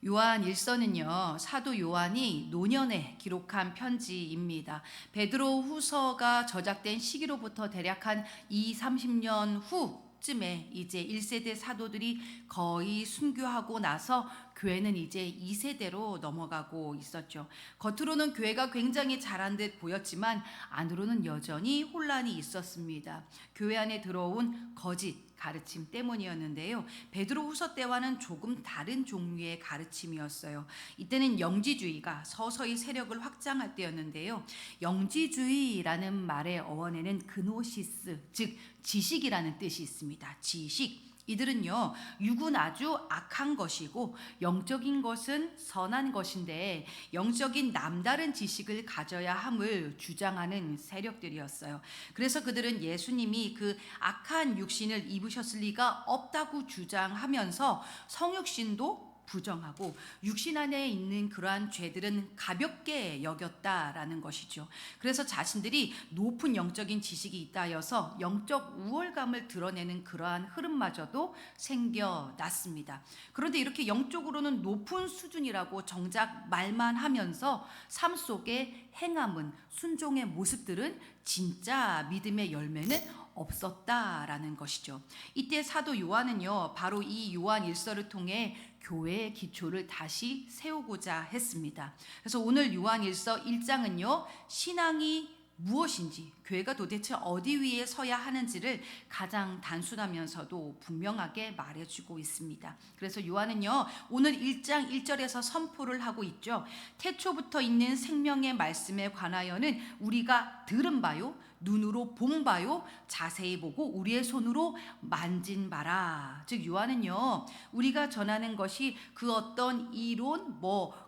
요한 일서는요, 사도 요한이 노년에 기록한 편지입니다. 베드로 후서가 저작된 시기로부터 대략 한 30년 후쯤에 이제 1세대 사도들이 거의 순교하고 나서 교회는 이제 2세대로 넘어가고 있었죠. 겉으로는 교회가 굉장히 잘한 듯 보였지만 안으로는 여전히 혼란이 있었습니다. 교회 안에 들어온 거짓 가르침 때문이었는데요. 베드로후서 때와는 조금 다른 종류의 가르침이었어요. 이때는 영지주의가 서서히 세력을 확장할 때였는데요. 영지주의라는 말의 어원에는 그노시스, 즉 지식이라는 뜻이 있습니다. 지식. 이들은요, 육은 아주 악한 것이고 영적인 것은 선한 것인데 영적인 남다른 지식을 가져야 함을 주장하는 세력들이었어요. 그래서 그들은 예수님이 그 악한 육신을 입으셨을 리가 없다고 주장하면서 성육신도 부정하고 육신 안에 있는 그러한 죄들은 가볍게 여겼다라는 것이죠. 그래서 자신들이 높은 영적인 지식이 있다 하여서 영적 우월감을 드러내는 그러한 흐름마저도 생겨났습니다. 그런데 이렇게 영적으로는 높은 수준이라고 정작 말만 하면서 삶 속에 행함은, 순종의 모습들은 진짜 믿음의 열매는 없었다라는 것이죠. 이때 사도 요한은요, 바로 이 요한 일서를 통해 교회의 기초를 다시 세우고자 했습니다. 그래서 오늘 요한 일서 1장은요, 신앙이 무엇인지, 교회가 도대체 어디 위에 서야 하는지를 가장 단순하면서도 분명하게 말해주고 있습니다. 그래서 요한은요, 오늘 1장 1절에서 선포를 하고 있죠. 태초부터 있는 생명의 말씀에 관하여는 우리가 들은 바요, 눈으로 본 바요, 자세히 보고 우리의 손으로 만진 바라. 즉 요한은요, 우리가 전하는 것이 그 어떤 이론,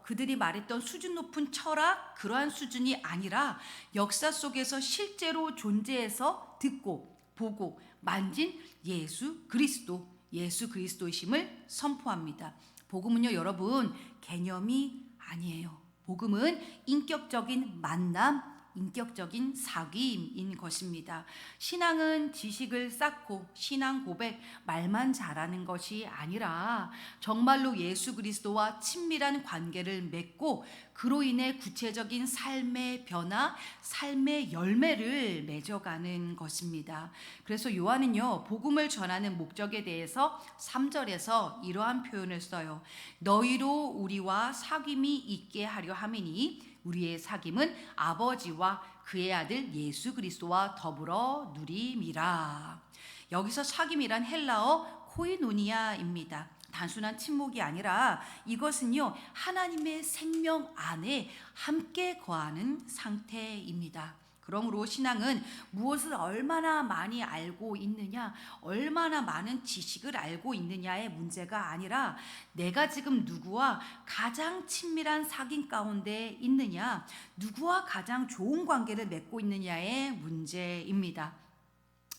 그들이 말했던 수준 높은 철학, 그러한 수준이 아니라 역사 속에서 실제로 존재해서 듣고 보고 만진 예수 그리스도이심을 선포합니다. 복음은요, 여러분, 개념이 아니에요. 복음은 인격적인 만남, 인격적인 사귐인 것입니다. 신앙은 지식을 쌓고 신앙 고백, 말만 잘하는 것이 아니라 정말로 예수 그리스도와 친밀한 관계를 맺고 그로 인해 구체적인 삶의 변화, 삶의 열매를 맺어가는 것입니다. 그래서 요한은요, 복음을 전하는 목적에 대해서 3절에서 이러한 표현을 써요. 너희로 우리와 사귐이 있게 하려 함이니 우리의 사귐은 아버지와 그의 아들 예수 그리스도와 더불어 누림이라. 여기서 사귐이란 헬라어 코이노니아입니다. 단순한 친목이 아니라 이것은요, 하나님의 생명 안에 함께 거하는 상태입니다. 그러므로 신앙은 무엇을 얼마나 많이 알고 있느냐, 얼마나 많은 지식을 알고 있느냐의 문제가 아니라 내가 지금 누구와 가장 친밀한 사귐 가운데 있느냐, 누구와 가장 좋은 관계를 맺고 있느냐의 문제입니다.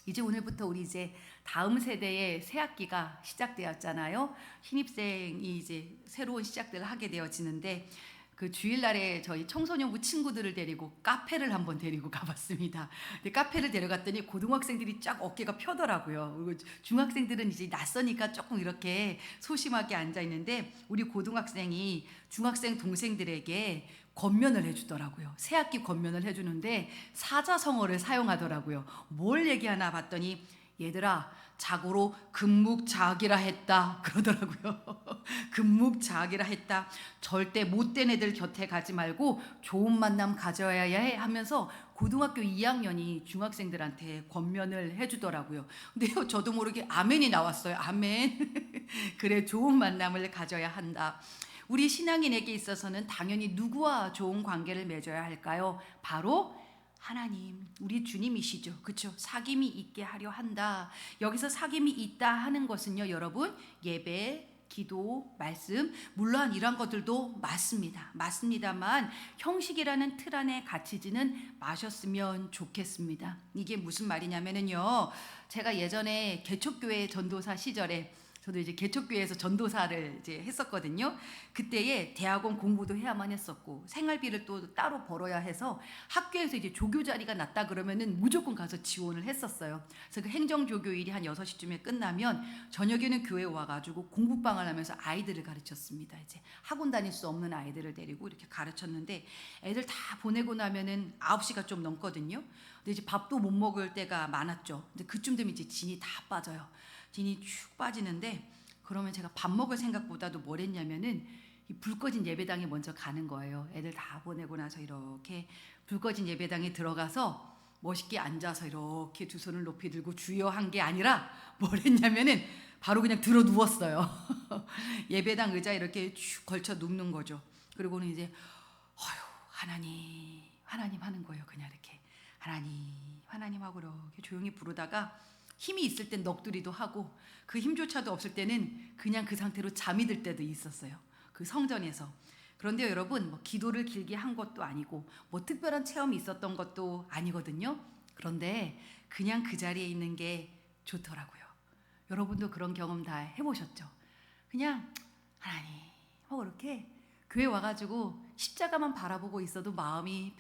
이제 오늘부터 우리 이제 다음 세대의 새 학기가 시작되었잖아요. 신입생이 이제 새로운 시작들을 하게 되어지는데 그 주일날에 저희 청소년부 친구들을 데리고 카페를 한번 데리고 가봤습니다. 근데 카페를 데려갔더니 고등학생들이 쫙 어깨가 펴더라고요. 그리고 중학생들은 이제 낯서니까 조금 이렇게 소심하게 앉아 있는데 우리 고등학생이 중학생 동생들에게 권면을 해주더라고요. 새학기 권면을 해주는데 사자성어를 사용하더라고요. 뭘 얘기하나 봤더니 얘들아, 자고로 금묵자학이라 했다 그러더라고요. 금묵자학이라 했다. 절대 못된 애들 곁에 가지 말고 좋은 만남 가져야 해 하면서 고등학교 2학년이 중학생들한테 권면을 해주더라고요. 근데요, 저도 모르게 아멘이 나왔어요. 아멘. 그래, 좋은 만남을 가져야 한다. 우리 신앙인에게 있어서는 당연히 누구와 좋은 관계를 맺어야 할까요? 바로 하나님, 우리 주님이시죠. 그렇죠? 사귐이 있게 하려 한다. 여기서 사귐이 있다 하는 것은요, 여러분, 예배, 기도, 말씀, 물론 이런 것들도 맞습니다만 형식이라는 틀 안에 갇히지는 마셨으면 좋겠습니다. 이게 무슨 말이냐면요, 제가 예전에 개척교회 전도사 시절에 저도 이제 개척교회에서 전도사를 이제 했었거든요. 그때에 대학원 공부도 해야만 했었고 생활비를 또 따로 벌어야 해서 학교에서 이제 조교 자리가 났다 그러면은 무조건 가서 지원을 했었어요. 그래서 그 행정조교일이 한 6시쯤에 끝나면 저녁에는 교회에 와가지고 공부방을 하면서 아이들을 가르쳤습니다. 이제 학원 다닐 수 없는 아이들을 데리고 이렇게 가르쳤는데 애들 다 보내고 나면은 9시가 좀 넘거든요. 근데 이제 밥도 못 먹을 때가 많았죠. 근데 그쯤 되면 이제 진이 다 빠져요. 진이 쭉 빠지는데 그러면 제가 밥 먹을 생각보다도 뭘 했냐면은 이 불 꺼진 예배당에 먼저 가는 거예요. 애들 다 보내고 나서 이렇게 불 꺼진 예배당에 들어가서 멋있게 앉아서 이렇게 두 손을 높이 들고 주여 한 게 아니라 뭘 했냐면은 바로 그냥 들어 누웠어요. 예배당 의자에 이렇게 쭉 걸쳐 눕는 거죠. 그리고는 이제 하나님 하나님 하는 거예요. 그냥 이렇게 하나님 하고 이렇게 조용히 부르다가 힘이 있을 땐 넋두리도 하고 그 힘조차도 없을 때는 그냥 그 상태로 잠이 들 때도 있었어요. 그 성전에서. 그런데 여러분 뭐 기도를 길게 한 것도 아니고 뭐 특별한 체험이 있었던 것도 아니거든요. 그런데 그냥 그 자리에 있는 게 좋더라고요. 여러분도 그런 경험 다 해보셨죠? 그냥 하나님 하고 이렇게 교회 와가지고 십자가만 바라보고 있어도 마음이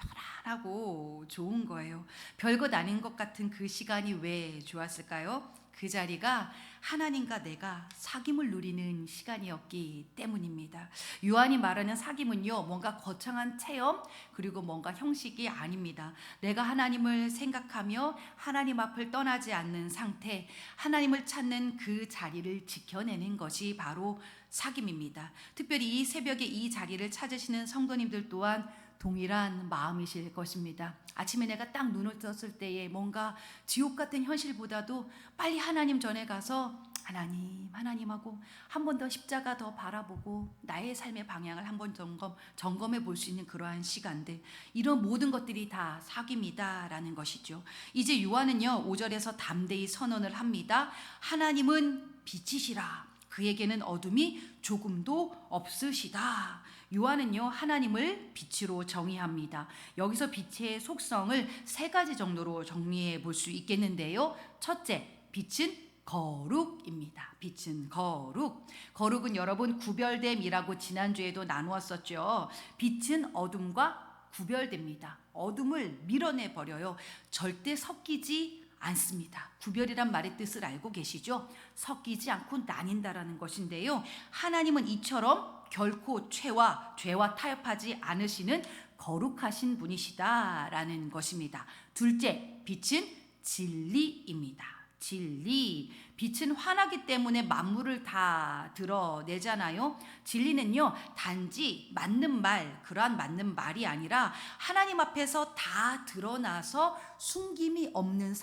편안하고 좋은 거예요. 별것 아닌 것 같은 그 시간이 왜 좋았을까요? 그 자리가 하나님과 내가 사귐을 누리는 시간이었기 때문입니다. 요한이 말하는 사귐은요, 뭔가 거창한 체험 그리고 뭔가 형식이 아닙니다. 내가 하나님을 생각하며 하나님 앞을 떠나지 않는 상태, 하나님을 찾는 그 자리를 지켜내는 것이 바로 사귐입니다. 특별히 이 새벽에 이 자리를 찾으시는 성도님들 또한 동일한 마음이실 것입니다. 아침에 내가 딱 눈을 떴을 때에 뭔가 지옥 같은 현실보다도 빨리 하나님 전에 가서 하나님하고 한 번 더 십자가 더 바라보고 나의 삶의 방향을 한번 점검해 볼 수 있는 그러한 시간들, 이런 모든 것들이 다 사귐이다라는 것이죠. 이제 요한은요 5절에서 담대히 선언을 합니다. 하나님은 빛이시라. 그에게는 어둠이 조금도 없으시다. 요한은요 하나님을 빛으로 정의합니다. 여기서 빛의 속성을 3가지 정도로 정리해 볼 수 있겠는데요. 첫째, 빛은 거룩입니다. 빛은 거룩. 거룩은 여러분 구별됨이라고 지난주에도 나누었었죠. 빛은 어둠과 구별됩니다. 어둠을 밀어내 버려요. 절대 섞이지 않습니다. 구별이란 말의 뜻을 알고 계시죠? 섞이지 않고 나뉜다라는 것인데요. 하나님은 이처럼 결코 죄와 타협하지 않으시는 거룩하신 분이시다라는 것입니다. 둘째, 빛은 진리입니다. 진리. 빛은 환하기 때문에 만물을 다 드러내잖아요. 진리는요 단지 맞는 말, 그러한 맞는 말이 아니라 하나님 앞에서 다 드러나서 숨김이 없는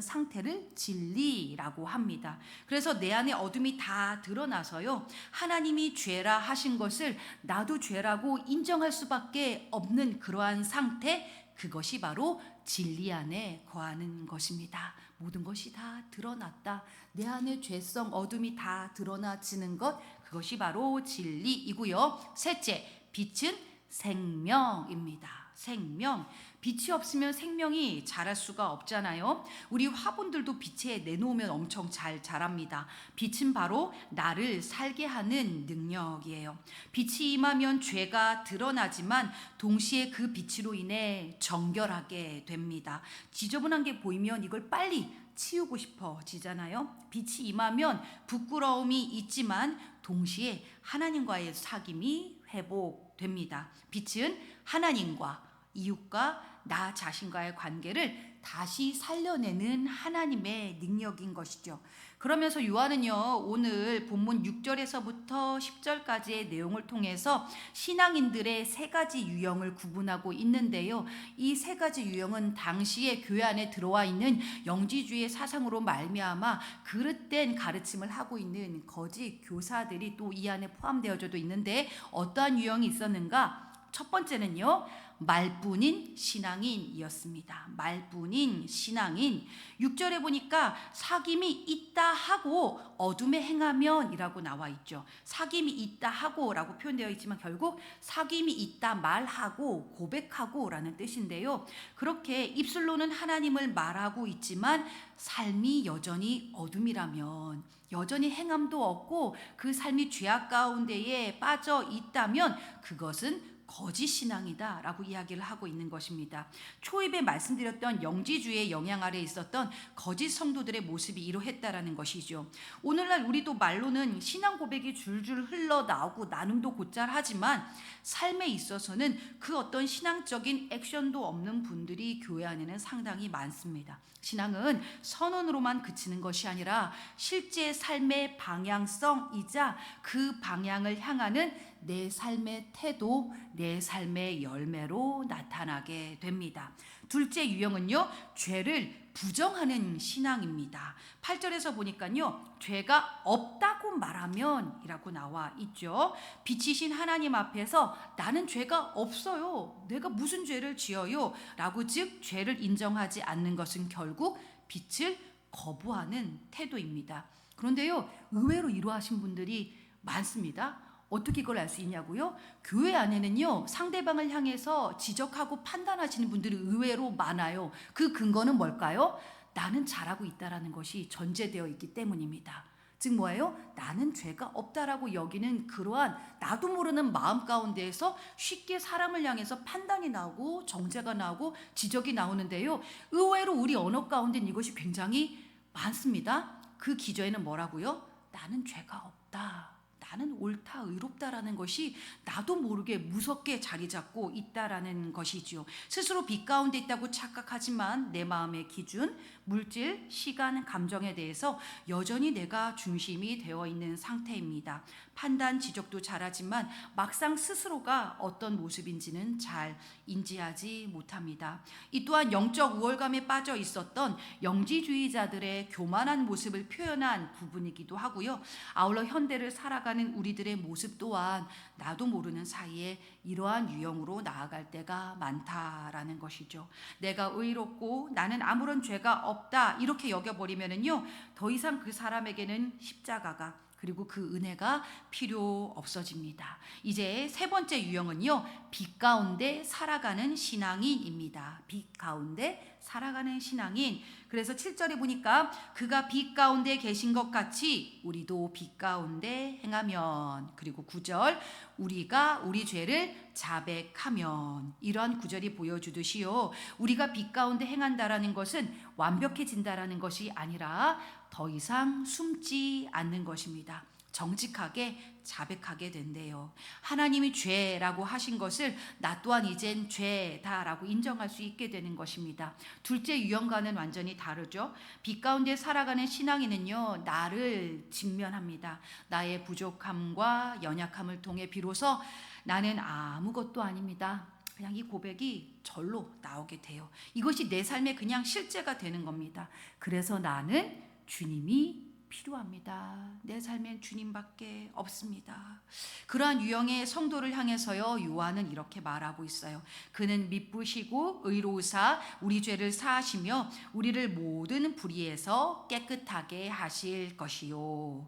상태를 진리라고 합니다. 그래서 내 안에 어둠이 다 드러나서요 하나님이 죄라 하신 것을 나도 죄라고 인정할 수밖에 없는 그러한 상태, 그것이 바로 진리 안에 거하는 것입니다. 모든 것이 다 드러났다. 내 안에 죄성, 어둠이 다 드러나지는 것, 그것이 바로 진리이고요. 셋째, 빛은 생명입니다. 생명. 빛이 없으면 생명이 자랄 수가 없잖아요. 우리 화분들도 빛에 내놓으면 엄청 잘 자랍니다. 빛은 바로 나를 살게 하는 능력이에요. 빛이 임하면 죄가 드러나지만 동시에 그 빛으로 인해 정결하게 됩니다. 지저분한 게 보이면 이걸 빨리 치우고 싶어지잖아요. 빛이 임하면 부끄러움이 있지만 동시에 하나님과의 사귐이 회복됩니다. 빛은 하나님과 이웃과 나 자신과의 관계를 다시 살려내는 하나님의 능력인 것이죠. 그러면서 요한은요 오늘 본문 6절에서부터 10절까지의 내용을 통해서 신앙인들의 3가지 유형을 구분하고 있는데요. 이 3가지 유형은 당시에 교회 안에 들어와 있는 영지주의 사상으로 말미암아 그릇된 가르침을 하고 있는 거짓 교사들이 또 이 안에 포함되어져도 있는데, 어떠한 유형이 있었는가? 첫 번째는요 말뿐인 신앙인이었습니다. 말뿐인 신앙인. 6절에 보니까 사귐이 있다 하고 어둠에 행하면 이라고 나와 있죠. 사귐이 있다 하고 라고 표현되어 있지만 결국 사귐이 있다 말하고 고백하고 라는 뜻인데요. 그렇게 입술로는 하나님을 말하고 있지만 삶이 여전히 어둠이라면, 여전히 행함도 없고 그 삶이 죄악 가운데에 빠져 있다면 그것은 거짓 신앙이다 라고 이야기를 하고 있는 것입니다. 초입에 말씀드렸던 영지주의의 영향 아래 있었던 거짓 성도들의 모습이 이러했다라는 것이죠. 오늘날 우리도 말로는 신앙 고백이 줄줄 흘러나오고 나눔도 곧잘 하지만 삶에 있어서는 그 어떤 신앙적인 액션도 없는 분들이 교회 안에는 상당히 많습니다. 신앙은 선언으로만 그치는 것이 아니라 실제 삶의 방향성이자 그 방향을 향하는 내 삶의 태도, 내 삶의 열매로 나타나게 됩니다. 둘째 유형은요, 죄를 부정하는 신앙입니다. 8절에서 보니까요, 죄가 없다고 말하면 이라고 나와 있죠. 빛이신 하나님 앞에서 나는 죄가 없어요. 내가 무슨 죄를 지어요? 라고 즉 죄를 인정하지 않는 것은 결국 빛을 거부하는 태도입니다. 그런데요, 의외로 이러하신 분들이 많습니다. 어떻게 이걸 알 수 있냐고요? 교회 안에는요, 상대방을 향해서 지적하고 판단하시는 분들이 의외로 많아요. 그 근거는 뭘까요? 나는 잘하고 있다라는 것이 전제되어 있기 때문입니다. 즉 뭐예요? 나는 죄가 없다라고 여기는 그러한 나도 모르는 마음 가운데에서 쉽게 사람을 향해서 판단이 나오고 정죄가 나오고 지적이 나오는데요. 의외로 우리 언어 가운데는 이것이 굉장히 많습니다. 그 기저에는 뭐라고요? 나는 죄가 없다. 나는 옳다, 의롭다라는 것이 나도 모르게 무섭게 자리 잡고 있다라는 것이지요. 스스로 빛 가운데 있다고 착각하지만 내 마음의 기준, 물질, 시간, 감정에 대해서 여전히 내가 중심이 되어 있는 상태입니다. 판단, 지적도 잘하지만 막상 스스로가 어떤 모습인지는 잘 인지하지 못합니다. 이 또한 영적 우월감에 빠져 있었던 영지주의자들의 교만한 모습을 표현한 부분이기도 하고요. 아울러 현대를 살아가는 우리들의 모습 또한 나도 모르는 사이에 이러한 유형으로 나아갈 때가 많다라는 것이죠. 내가 의롭고 나는 아무런 죄가 없다 이렇게 여겨버리면은요, 더 이상 그 사람에게는 십자가가 그리고 그 은혜가 필요 없어집니다. 이제 세 번째 유형은요, 빛 가운데 살아가는 신앙인입니다. 빛 가운데 살아가는 신앙인. 그래서 7절에 보니까 그가 빛 가운데 계신 것 같이 우리도 빛 가운데 행하면, 그리고 9절 우리가 우리 죄를 자백하면, 이러한 구절이 보여주듯이요, 우리가 빛 가운데 행한다라는 것은 완벽해진다라는 것이 아니라 더 이상 숨지 않는 것입니다. 정직하게 자백하게 된대요. 하나님이 죄라고 하신 것을 나 또한 이젠 죄다라고 인정할 수 있게 되는 것입니다. 둘째 유형과는 완전히 다르죠. 빛 가운데 살아가는 신앙인은요, 나를 직면합니다. 나의 부족함과 연약함을 통해 비로소 나는 아무것도 아닙니다. 그냥 이 고백이 절로 나오게 돼요. 이것이 내 삶의 그냥 실제가 되는 겁니다. 그래서 나는 주님이 필요합니다. 내 삶엔 주님밖에 없습니다. 그러한 유형의 성도를 향해서요, 요한은 이렇게 말하고 있어요. 그는 미쁘시고 의로우사 우리 죄를 사하시며 우리를 모든 불의에서 깨끗하게 하실 것이요.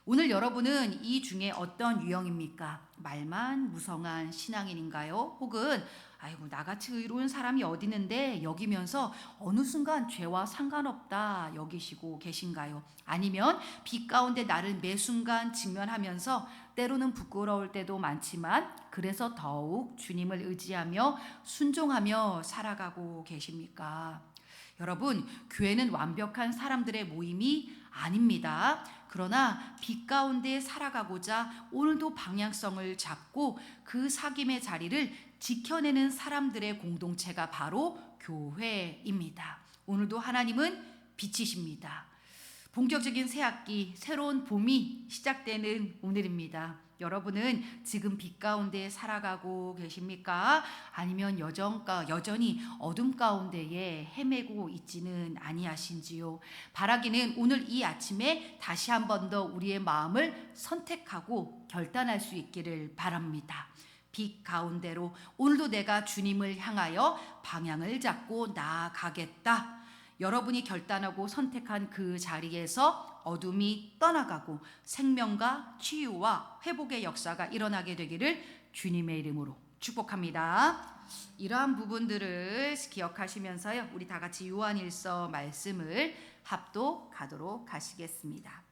오늘 여러분은 이 중에 어떤 유형입니까? 말만 무성한 신앙인인가요? 혹은 아이고 나같이 의로운 사람이 어디 있는데 여기면서 어느 순간 죄와 상관없다 여기시고 계신가요? 아니면 빛 가운데 나를 매 순간 직면하면서 때로는 부끄러울 때도 많지만 그래서 더욱 주님을 의지하며 순종하며 살아가고 계십니까? 여러분, 교회는 완벽한 사람들의 모임이 아닙니다. 그러나 빛 가운데 살아가고자 오늘도 방향성을 잡고 그 사귐의 자리를 지켜내는 사람들의 공동체가 바로 교회입니다. 오늘도 하나님은 빛이십니다. 본격적인 새학기, 새로운 봄이 시작되는 오늘입니다. 여러분은 지금 빛 가운데 살아가고 계십니까? 아니면 여전히 어둠 가운데에 헤매고 있지는 아니하신지요? 바라기는 오늘 이 아침에 다시 한 번 더 우리의 마음을 선택하고 결단할 수 있기를 바랍니다. 빛 가운데로 오늘도 내가 주님을 향하여 방향을 잡고 나아가겠다. 여러분이 결단하고 선택한 그 자리에서 어둠이 떠나가고 생명과 치유와 회복의 역사가 일어나게 되기를 주님의 이름으로 축복합니다. 이러한 부분들을 기억하시면서요, 우리 다 같이 요한일서 말씀을 합독하도록 하시겠습니다.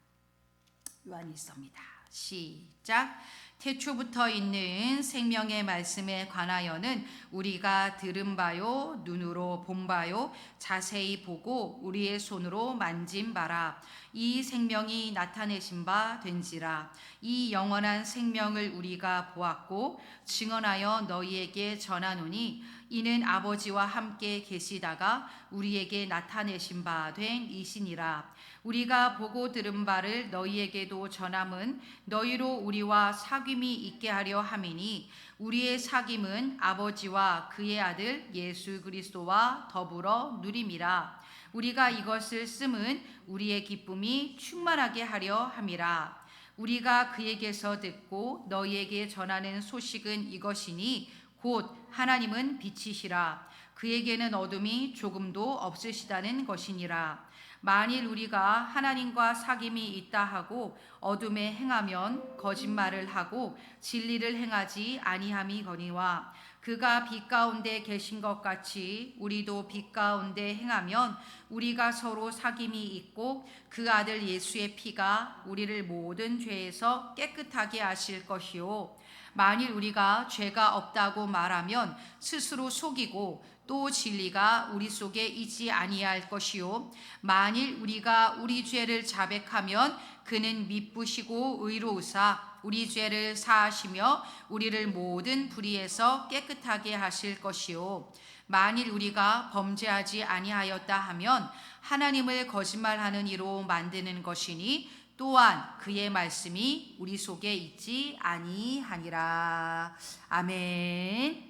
요한일서입니다. 시작. 태초부터 있는 생명의 말씀에 관하여는 우리가 들은 바요 눈으로 본 바요 자세히 보고 우리의 손으로 만진 바라. 이 생명이 나타내신 바 된지라. 이 영원한 생명을 우리가 보았고 증언하여 너희에게 전하노니 이는 아버지와 함께 계시다가 우리에게 나타내신 바 된 이시니라. 우리가 보고 들은 바를 너희에게도 전함은 너희로 우리와 사귐이 있게 하려 함이니 우리의 사귐은 아버지와 그의 아들 예수 그리스도와 더불어 누림이라. 우리가 이것을 씀은 우리의 기쁨이 충만하게 하려 함이라. 우리가 그에게서 듣고 너희에게 전하는 소식은 이것이니 곧 하나님은 빛이시라. 그에게는 어둠이 조금도 없으시다는 것이니라. 만일 우리가 하나님과 사귐이 있다 하고 어둠에 행하면 거짓말을 하고 진리를 행하지 아니함이거니와 그가 빛 가운데 계신 것 같이 우리도 빛 가운데 행하면 우리가 서로 사귐이 있고 그 아들 예수의 피가 우리를 모든 죄에서 깨끗하게 하실 것이요 만일 우리가 죄가 없다고 말하면 스스로 속이고 또 진리가 우리 속에 있지 아니할 것이요 만일 우리가 우리 죄를 자백하면 그는 미쁘시고 의로우사 우리 죄를 사하시며 우리를 모든 불의에서 깨끗하게 하실 것이요 만일 우리가 범죄하지 아니하였다 하면 하나님을 거짓말하는 이로 만드는 것이니 또한 그의 말씀이 우리 속에 있지 아니하니라. 아멘.